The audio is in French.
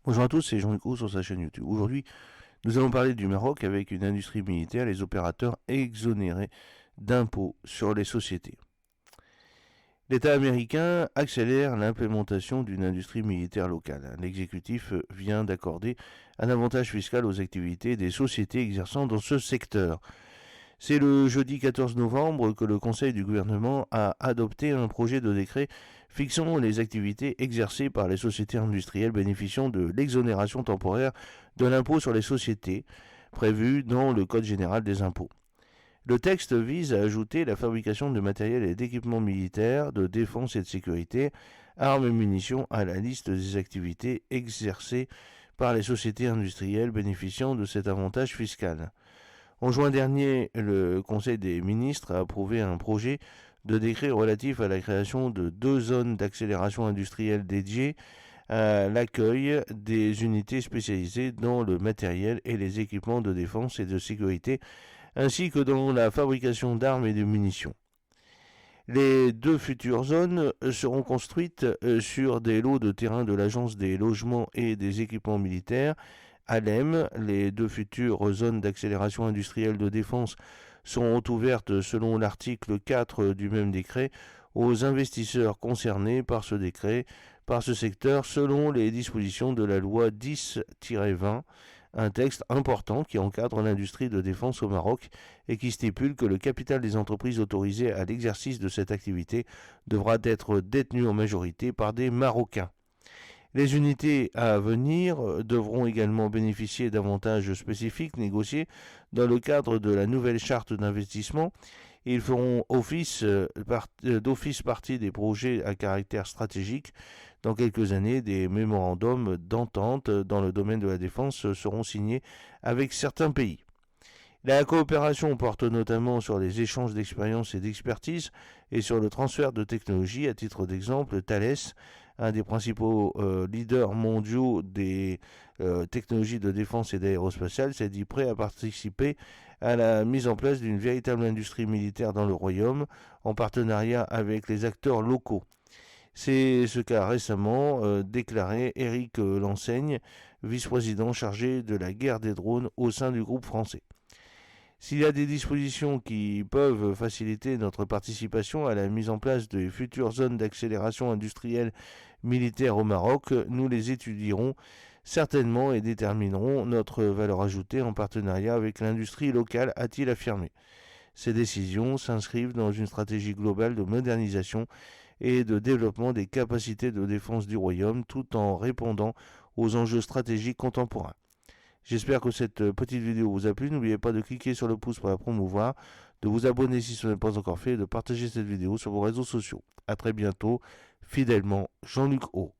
Bonjour à tous, c'est Jean-Luc Roux sur sa chaîne YouTube. Aujourd'hui, nous allons parler du Maroc avec une industrie militaire, les opérateurs exonérés d'impôts sur les sociétés. L'État américain accélère l'implémentation d'une industrie militaire locale. L'exécutif vient d'accorder un avantage fiscal aux activités des sociétés exerçant dans ce secteur. C'est le jeudi 14 novembre que le Conseil du gouvernement a adopté un projet de décret fixant les activités exercées par les sociétés industrielles bénéficiant de l'exonération temporaire de l'impôt sur les sociétés prévue dans le Code général des impôts. Le texte vise à ajouter la fabrication de matériel et d'équipements militaires, de défense et de sécurité, armes et munitions à la liste des activités exercées par les sociétés industrielles bénéficiant de cet avantage fiscal. En juin dernier, le Conseil des ministres a approuvé un projet de décret relatif à la création de 2 zones d'accélération industrielle dédiées à l'accueil des unités spécialisées dans le matériel et les équipements de défense et de sécurité, ainsi que dans la fabrication d'armes et de munitions. Les 2 futures zones seront construites sur des lots de terrain de l'Agence des logements et des équipements militaires, ALEM. Les 2 futures zones d'accélération industrielle de défense seront ouvertes selon l'article 4 du même décret aux investisseurs concernés par ce décret, par ce secteur, selon les dispositions de la loi 10-20, un texte important qui encadre l'industrie de défense au Maroc et qui stipule que le capital des entreprises autorisées à l'exercice de cette activité devra être détenu en majorité par des Marocains. Les unités à venir devront également bénéficier d'avantages spécifiques négociés dans le cadre de la nouvelle charte d'investissement. Ils feront d'office partie des projets à caractère stratégique. Dans quelques années, des mémorandums d'entente dans le domaine de la défense seront signés avec certains pays. La coopération porte notamment sur les échanges d'expériences et d'expertise et sur le transfert de technologies. À titre d'exemple, Thales, un des principaux leaders mondiaux des technologies de défense et d'aérospatiale, s'est dit prêt à participer à la mise en place d'une véritable industrie militaire dans le royaume en partenariat avec les acteurs locaux. C'est ce qu'a récemment déclaré Éric Lenseigne, vice-président chargé de la guerre des drones au sein du groupe français. S'il y a des dispositions qui peuvent faciliter notre participation à la mise en place de futures zones d'accélération industrielle militaire au Maroc, nous les étudierons certainement et déterminerons notre valeur ajoutée en partenariat avec l'industrie locale, a-t-il affirmé. Ces décisions s'inscrivent dans une stratégie globale de modernisation et de développement des capacités de défense du Royaume tout en répondant aux enjeux stratégiques contemporains. J'espère que cette petite vidéo vous a plu. N'oubliez pas de cliquer sur le pouce pour la promouvoir, de vous abonner si ce n'est pas encore fait et de partager cette vidéo sur vos réseaux sociaux. A très bientôt, fidèlement, Jean-Luc O.